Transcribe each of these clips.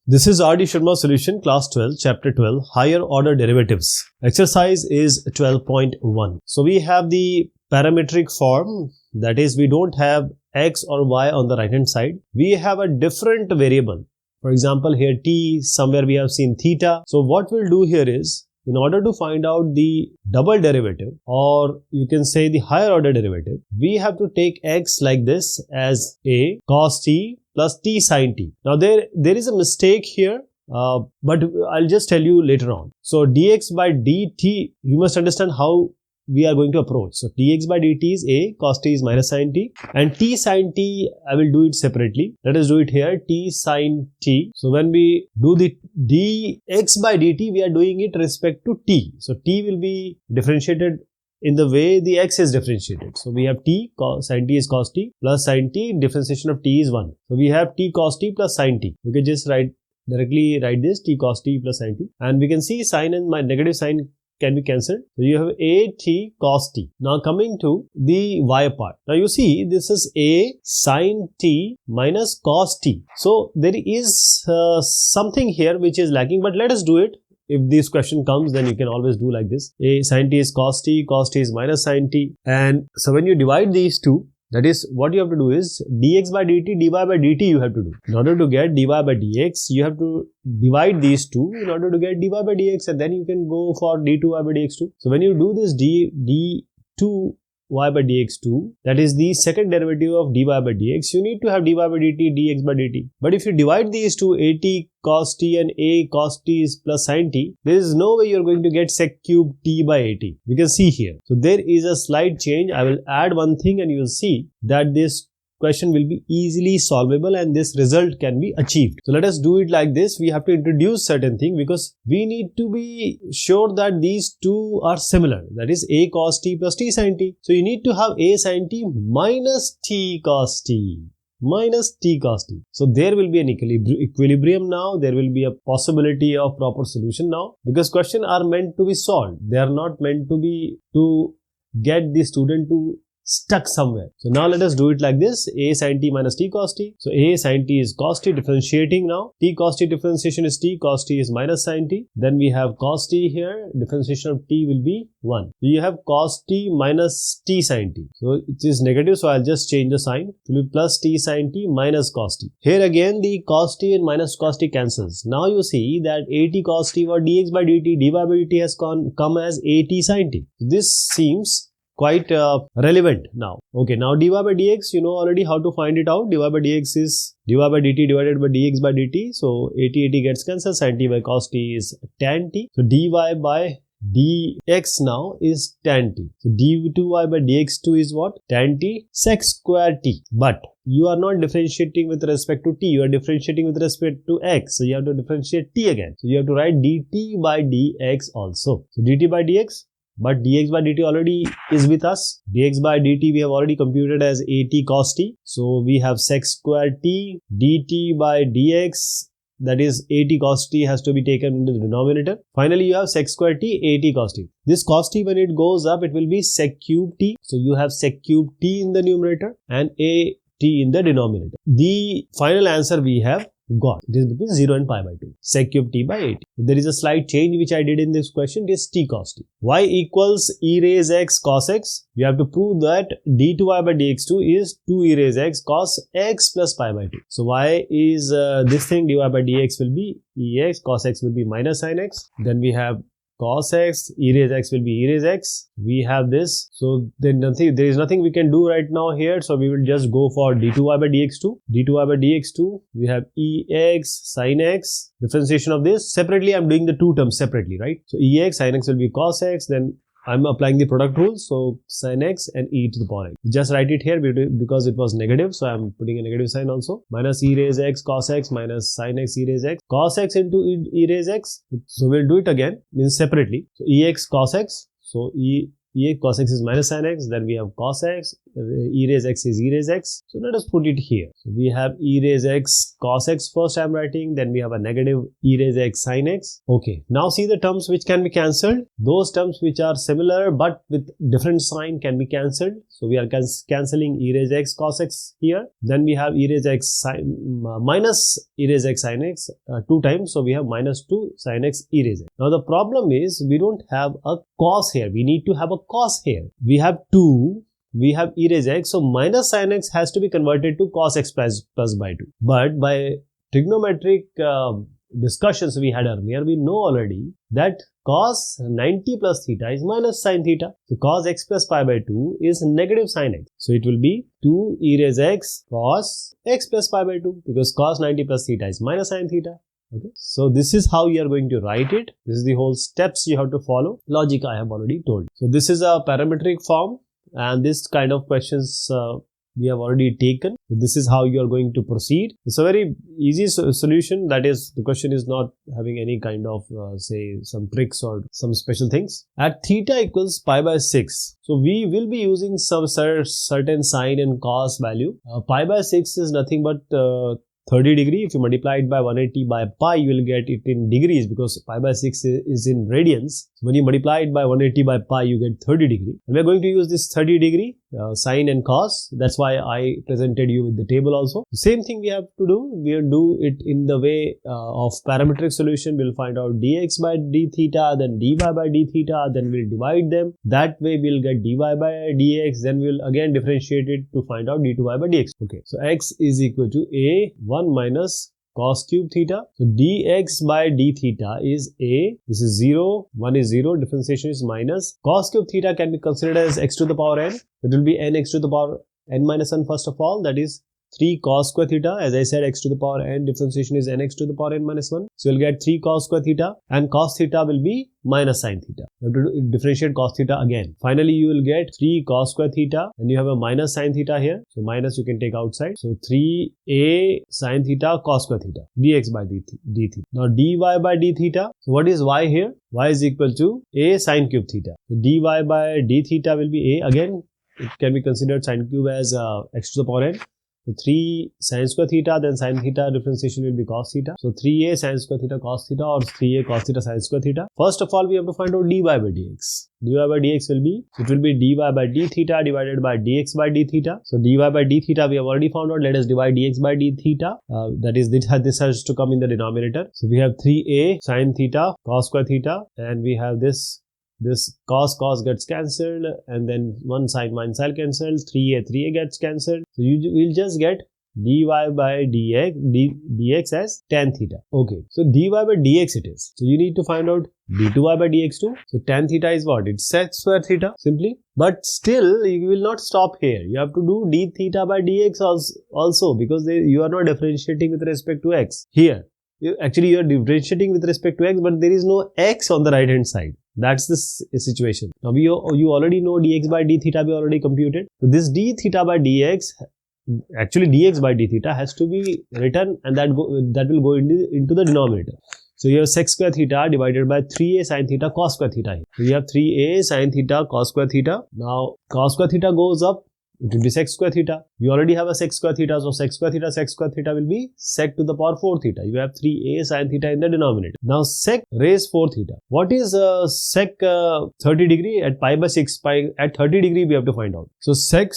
This is R.D. Sharma solution class 12 chapter 12 higher order derivatives. Exercise is 12.1. So we have the parametric form, that is we don't have x or y on the right hand side. We have a different variable. For example, here t, somewhere we have seen theta. So what we'll do here is, in order to find out the double derivative, or you can say the higher order derivative, we have to take x like this as a cos t plus t sin t. Now there is a mistake here, but I'll just tell you later on. So dx by dt, you must understand how we are going to approach. So dx by dt is a, cos t is minus sin t, and t sin t, I will do it separately. Let us do it here, t sin t. So when we do the dx by dt, we are doing it respect to t. So t will be differentiated in the way the x is differentiated. So we have t, sin t is cos t, plus sin t, differentiation of t is 1. So we have t cos t plus sin t. We can just directly write this, t cos t plus sin t. And we can see sin and my negative sign can be cancelled. So you have a t cos t. Now coming to the y part. Now you see this is a sin t minus cos t. So there is something here which is lacking, but let us do it. If this question comes, then you can always do like this. A sin t is cos t is minus sin t. And so when you divide these two, that is what you have to do is dx by dt, dy by dt you have to do. In order to get dy by dx, you have to divide these two in order to get dy by dx, and then you can go for d2y by dx2. So when you do this d2y by dx2, that is the second derivative of dy by dx, you need to have dy by dt, dx by dt. But if you divide these two, at cos t and a cos t is plus sin t, there is no way you are going to get sec cube t by at. We can see here. So there is a slight change. I will add one thing and you will see that this question will be easily solvable and this result can be achieved. So let us do it like this. We have to introduce certain thing because we need to be sure that these two are similar. That is a cos t plus t sin t. So you need to have a sin t minus t cos t. Minus t cos t. So there will be an equilibrium now. There will be a possibility of proper solution now, because questions are meant to be solved. They are not meant to be to get the student to stuck somewhere. So now let us do it like this, a sin t minus t cos t. So a sin t is cos t, differentiating now. T cos t differentiation is t cos t is minus sin t. Then we have cos t here, differentiation of t will be 1. So you have cos t minus t sin t. So it is negative, so I'll just change the sign. It will be plus t sin t minus cos t. Here again the cos t and minus cos t cancels. Now you see that at cos t or dx by dt, dy by dt has come as at sin t. This seems quite relevant now. Okay, now dy by dx, you know already how to find it out. Dy by dx is dy by dt divided by dx by dt. So at gets cancelled, sin t by cos t is tan t. So dy by dx now is tan t. So d2y by dx2 is what? Tan t sec square t. But you are not differentiating with respect to t, you are differentiating with respect to x. So you have to differentiate t again. So you have to write dt by dx also. So dt by dx, but dx by dt already is with us. Dx by dt we have already computed as at cos t. So we have sec square t, dt by dx, that is at cos t has to be taken into the denominator. Finally you have sec square t, at cos t. This cos t, when it goes up, it will be sec cube t. So you have sec cube t in the numerator and a t in the denominator. The final answer we have got. It is between 0 and pi by 2. Sec cube t by 8. There is a slight change which I did in this question. It is t cos t. Y equals e raise x cos x. We have to prove that d2y by dx2 is 2 e raise x cos x plus pi by 2. So y is this thing, dy by dx will be ex, cos x will be minus sin x. Then we have cos x, e raise x will be e raise x. We have this. So then there is nothing we can do right now here. So we will just go for d2y by dx2. d2y by dx2, we have ex sin x. Differentiation of this separately, I'm doing the two terms separately, right? So ex sin x will be cos x. Then I'm applying the product rule, so sin x and e to the power x. Just write it here because it was negative, so I'm putting a negative sign also. Minus e raise x cos x minus sin x e raise x. Cos x into e raise x. So we'll do it again, means separately. So ex cos x. So cos x is minus sin x, then we have cos x, e raise x is e raise x. So let us put it here. So we have e raise x cos x first I am writing, then we have a negative e raise x sin x. Okay, now see the terms which can be cancelled. Those terms which are similar but with different sign can be cancelled. So we are cancelling e raise x cos x here. Then we have e raise x sin, minus e raise x sin x 2 times. So we have minus 2 sin x e raise x. Now the problem is we don't have a cos here. We need to have a cos here. We have 2. We have e raise x. So minus sin x has to be converted to cos x plus by 2. But by trigonometric discussions we had earlier, we know already that cos 90 plus theta is minus sin theta. So cos x plus pi by 2 is negative sin x. So it will be 2 e raise x cos x plus pi by 2 because cos 90 plus theta is minus sin theta. Okay, so this is how you are going to write it. This is the whole steps you have to follow. Logic I have already told. So this is a parametric form, and this kind of questions we have already taken. This is how you are going to proceed. It's a very easy solution. That is, the question is not having any kind of say some tricks or some special things. At theta equals pi by 6. So we will be using some certain sine and cos value. Pi by 6 is nothing but 30 degree. If you multiply it by 180 by pi, you will get it in degrees because pi by 6 is in radians. So when you multiply it by 180 by pi, you get 30 degree. And we are going to use this 30 degree sine and cos. That's why I presented you with the table also. Same thing we have to do. We'll do it in the way of parametric solution. We'll find out dx by d theta, then dy by d theta, then we'll divide them. That way we'll get dy by dx. Then we'll again differentiate it to find out d2y by dx. Okay, so x is equal to a 1 minus cos cube theta. So dx by d theta is a. This is 0. 1 is 0. Differentiation is minus. Cos cube theta can be considered as x to the power n. It will be n x to the power n minus 1 first of all. That is 3 cos square theta. As I said, x to the power n, differentiation is nx to the power n minus 1. So you'll get 3 cos square theta, and cos theta will be minus sin theta. You have to differentiate cos theta again. Finally, you will get 3 cos square theta, and you have a minus sin theta here. So minus you can take outside. So 3a sin theta cos square theta dx by d theta. Now dy by d theta. So what is y here? Y is equal to a sin cube theta. So dy by d theta will be a. Again, it can be considered sin cube as x to the power n. So 3 sin square theta, then sin theta differentiation will be cos theta. So 3a sin square theta cos theta or 3a cos theta sin square theta. First of all, we have to find out dy by dx. dy by dx will be, it will be dy by d theta divided by dx by d theta. So dy by d theta we have already found out. Let us divide dx by d theta. That is, this has to come in the denominator. So we have 3a sin theta cos square theta, and we have this cos gets cancelled, and then 1 sin cancelled, 3a gets cancelled. So you will just get dy by dx as tan theta. Okay, so dy by dx it is. So you need to find out d2y by dx too. So tan theta is what? It's sec square theta simply. But still, you will not stop here. You have to do d theta by dx also because you are not differentiating with respect to x. Here, you are differentiating with respect to x, but there is no x on the right hand side. That's the situation. Now you already know dx by d theta we already computed. So this d theta by dx, actually dx by d theta has to be written, and that will go into the denominator. So you have sec square theta divided by 3a sin theta cos square theta here. So you have 3a sin theta cos square theta. Now cos square theta goes up. It will be sec square theta. You already have a sec square theta, so sec square theta will be sec to the power 4 theta. You have 3a sin theta in the denominator. Now sec raised 4 theta. What is sec 30 degree at pi by 6? At 30 degree we have to find out. So sec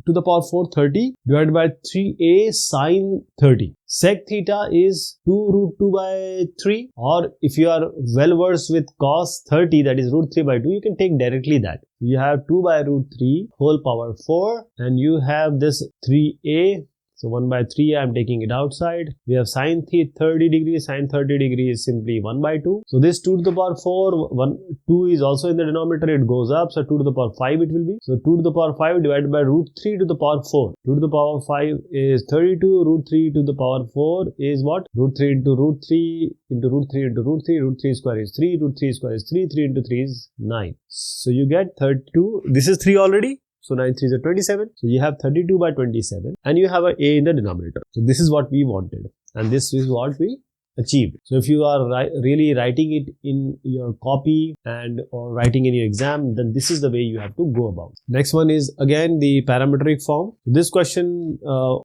to the power 4 30 divided by 3a sin 30. Sec theta is 2 root 2 by 3, or if you are well versed with cos 30, that is root 3 by 2, you can take directly that. You have 2 by root 3 whole power 4, and you have this 3a. So 1 by 3, I am taking it outside. We have sin 30 degrees. Sin 30 degrees is simply 1 by 2. So this 2 to the power 4, 2 is also in the denominator. It goes up. So 2 to the power 5 it will be. So 2 to the power 5 divided by root 3 to the power 4. 2 to the power 5 is 32. Root 3 to the power 4 is what? Root 3 into root 3 into root 3 into root 3. Root 3 square is 3. Root 3 square is 3. 3 into 3 is 9. So you get 32. This is 3 already. So 9 3s are 27. So you have 32 by 27, and you have a in the denominator. So this is what we wanted, and this is what we achieved. So if you are really writing it in your copy and or writing in your exam, then this is the way you have to go about. Next one is again the parametric form. This question,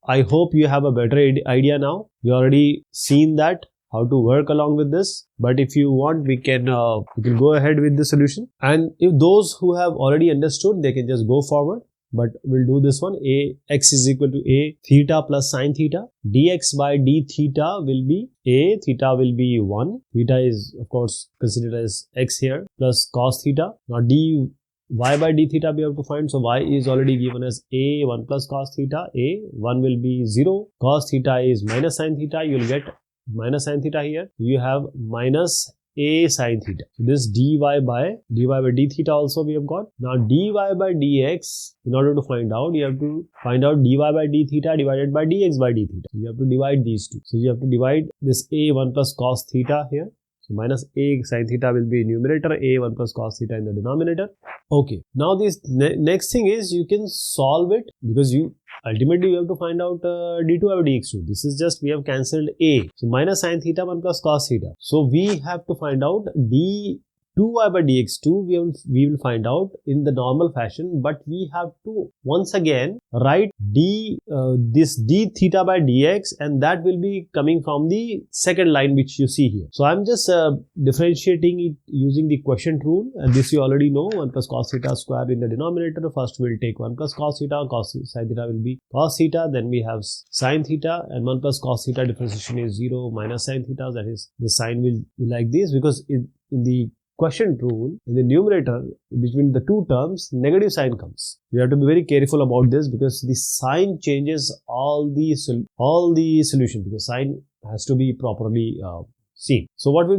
I hope you have a better idea now. You already seen that how to work along with this, but if you want, we can go ahead with the solution. And if those who have already understood, they can just go forward. But we'll do this one. X is equal to a theta plus sine theta. Dx by d theta will be a theta will be 1. Theta is of course considered as x here, plus cos theta. Now dy by d theta we have to find. So y is already given as a 1 plus cos theta. A 1 will be 0. Cos theta is minus sine theta. You will get minus sine theta here. You have minus a sine theta. So this dy by d theta also we have got. Now dy by dx, in order to find out, you have to find out dy by d theta divided by dx by d theta. You have to divide these two. So you have to divide this a 1 plus cos theta here. So minus a sine theta will be numerator, a 1 plus cos theta in the denominator. Okay. Now this next thing is you can solve it, because ultimately you have to find out d2 over dx2. This is just we have cancelled a. So minus sine theta 1 plus cos theta. So we have to find out d2y by dx2. We will find out in the normal fashion, but we have to once again write this d theta by dx, and that will be coming from the second line which you see here. So I'm just differentiating it using the quotient rule, and this you already know, 1 plus cos theta square in the denominator. First we'll take 1 plus cos theta, sine theta will be cos theta, then we have sine theta, and 1 plus cos theta differentiation is 0 minus sine theta, that is the sign will be like this, because in the quotient rule, in the numerator, between the two terms, negative sign comes. You have to be very careful about this, because the sign changes all the solution, because sign has to be properly seen. So what will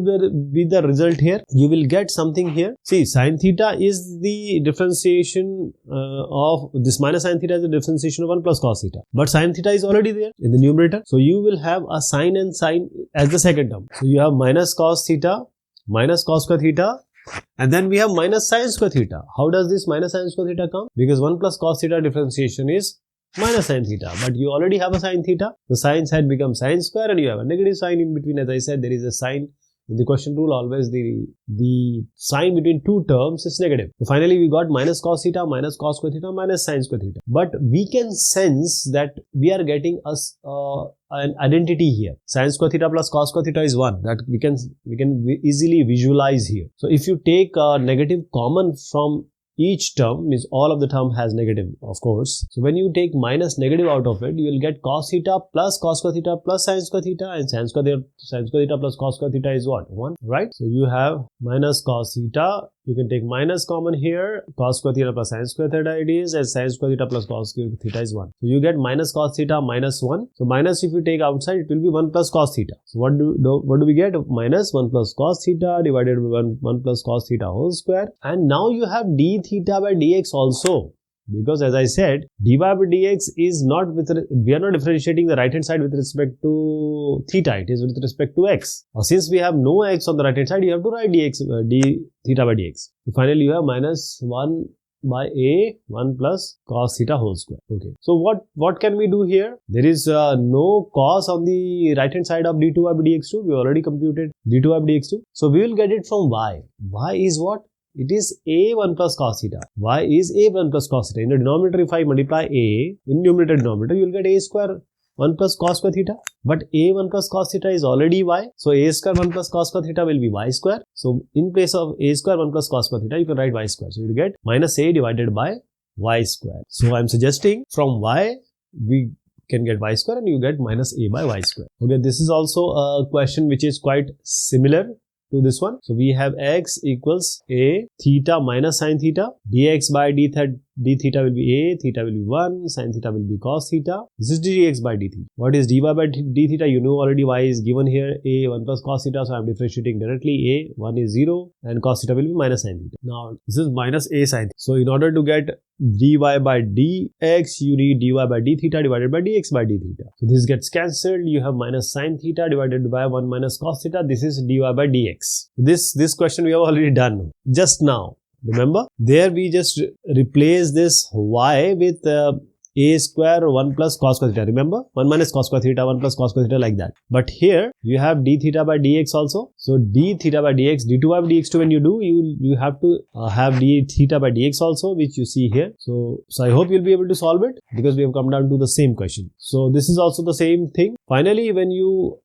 be the result here? You will get something here. See, sine theta is the differentiation of this minus sine theta is the differentiation of 1 plus cos theta. But sine theta is already there in the numerator. So you will have a sine and sine as the second term. So you have minus cos theta, minus cos square theta, and then we have minus sine square theta. How does this minus sine square theta come? Because 1 plus cos theta differentiation is minus sine theta, but you already have a sine theta. The sine side becomes sine square, and you have a negative sign in between. As I said, there is a sign in the quotient rule. Always the sign between two terms is negative. So finally we got minus cos theta, minus cos square theta, minus sine square theta. But we can sense that we are getting an identity here. Sine square theta plus cos square theta is 1. That we can easily visualize here. So if you take a negative common from each term, means all of the term has negative, of course. So when you take minus negative out of it, you will get cos theta plus cos square theta plus sine square theta, and sine square theta plus cos square theta is what? 1, right? So you have minus cos theta. You can take minus common here. Cos square theta plus sine square theta it is, and sine square theta plus cos square theta is 1. So you get minus cos theta minus 1. So minus, if you take outside, it will be 1 plus cos theta. So what do we get? Minus 1 plus cos theta divided by 1 plus cos theta whole square. And now you have d theta by dx also. Because as I said, dy by dx is not we are not differentiating the right hand side with respect to theta, it is with respect to x. Or since we have no x on the right hand side, you have to write d theta by dx. So finally you have minus 1 by a 1 plus cos theta whole square. Okay. So what can we do here? There is no cos on the right hand side of d2 by dx2. We already computed d2 by dx2. So we will get it from y. Y is what? It is a 1 plus cos theta. Y is a 1 plus cos theta. In the denominator, if I multiply a in numerator denominator, you will get a square 1 plus cos square theta. But a 1 plus cos theta is already y. So a square 1 plus cos square theta will be y square. So in place of a square 1 plus cos square theta, you can write y square. So you will get minus a divided by y square. So I am suggesting from y we can get y square, and you get minus a by y square. Okay, this is also a question which is quite similar to this one. So we have x equals a theta minus sine theta. Dx by d theta will be a, theta will be 1, sine theta will be cos theta. This is dx by d theta. What is dy by d theta? You know already y is given here, a 1 plus cos theta. So I am differentiating directly. A 1 is 0 and cos theta will be minus sine theta. Now this is minus a sine theta. So in order to get dy by dx, you need dy by d theta divided by dx by d theta. So this gets cancelled. You have minus sine theta divided by 1 minus cos theta. This is dy by dx. This question we have already done just now. Remember, there we just replace this y with a square 1 plus cos square theta. Remember, 1 minus cos square theta, 1 plus cos square theta, like that. But here you have d theta by dx also. So d theta by dx, d2 by dx2, when you do, you have to have d theta by dx also, which you see here. So I hope you'll be able to solve it, because we have come down to the same question. So this is also the same thing. Finally, when you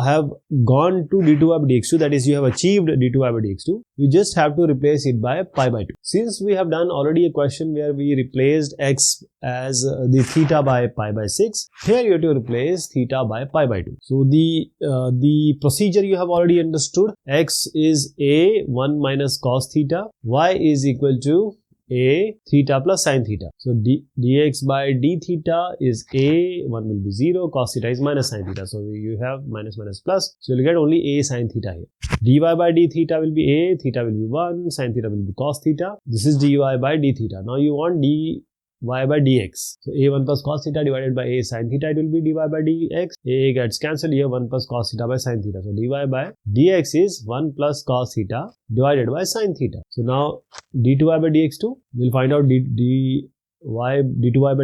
have gone to d2 by dx2, that is, you have achieved d2 by dx2, you just have to replace it by pi by 2. Since we have done already a question where we replaced x as the theta by pi by 6, here you have to replace theta by pi by 2. So the procedure you have already understood. X is a 1 minus cos theta, y is equal to a theta plus sin theta. So dx by d theta is a, 1 will be 0, cos theta is minus sin theta. So you have minus minus plus. So you'll get only a sin theta here. dy by d theta will be a, theta will be 1, sin theta will be cos theta. This is dy by d theta. Now you want dy by dx. So a1 plus cos theta divided by a sin theta, it will be dy by dx. A gets cancelled here, 1 plus cos theta by sin theta. So dy by dx is 1 plus cos theta divided by sin theta. So now d2y by dx2, we'll find out d2y by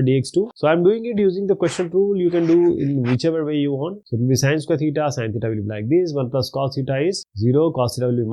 dx2. So I'm doing it using the question rule. You can do in whichever way you want. So it will be sin square theta, sin theta will be like this. 1 plus cos theta is 0, cos theta will be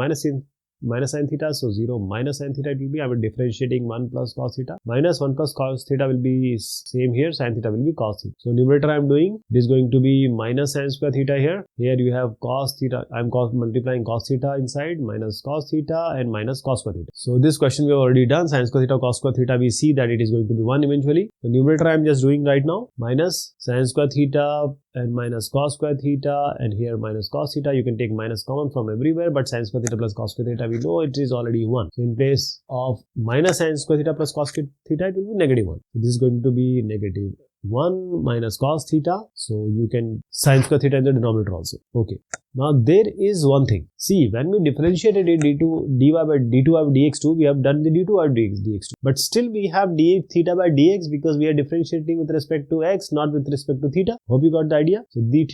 minus sin theta, so 0 minus sin theta it will be. I will differentiating 1 plus cos theta, minus 1 plus cos theta will be same here, sin theta will be cos theta. So numerator I am doing, it is going to be minus sin square theta here. Here you have cos theta, I am multiplying cos theta inside, minus cos theta and minus cos square theta. So this question we have already done, sin square theta, cos square theta, we see that it is going to be 1 eventually. The numerator I am just doing right now, minus sin square theta and minus cos square theta, and here minus cos theta. You can take minus common from everywhere, but sin square theta plus cos square theta, we know it is already 1. So in place of minus sin square theta plus cos square theta, it will be negative 1. So this is going to be negative 1 minus cos theta. So you can sin square theta in the denominator also. Okay. Now there is one thing. See, when we differentiated it dy by dx2, we have done the d2 by dx2. But still we have d theta by dx, because we are differentiating with respect to x, not with respect to theta. Hope you got the idea. So d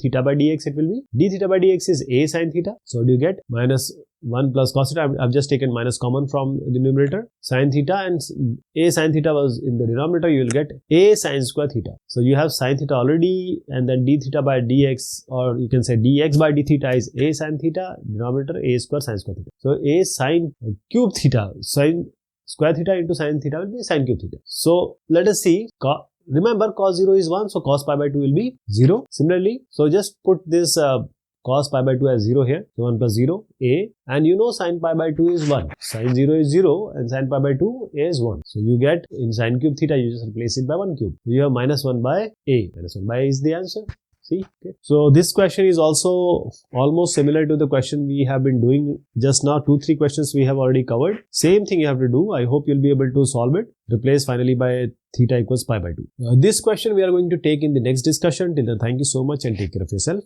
theta by dx, it will be d theta by dx is a sin theta. So what do you get? Minus 1 plus cos theta. I've just taken minus common from the numerator. Sin theta, and a sin theta was in the denominator. You will get a sin square theta. So you have sin theta already, and then d theta by dx, or you can say dx by d theta is a sin theta, denominator a square sin square theta. So a sin cube theta, sin square theta into sin theta will be sin cube theta. So let us see. Remember, cos 0 is 1, so cos pi by 2 will be 0. Similarly, so just put this cos pi by 2 as 0 here. So 1 plus 0, a. And you know sin pi by 2 is 1. Sin 0 is 0 and sin pi by 2 is 1. So you get in sin cube theta, you just replace it by 1 cube. So you have minus 1 by a. Minus 1 by a is the answer. See, okay. So this question is also almost similar to the question we have been doing just now. 2-3 questions we have already covered. Same thing you have to do. I hope you'll be able to solve it. Replace finally by theta equals pi by 2. This question we are going to take in the next discussion. Till then, thank you so much and take care of yourself.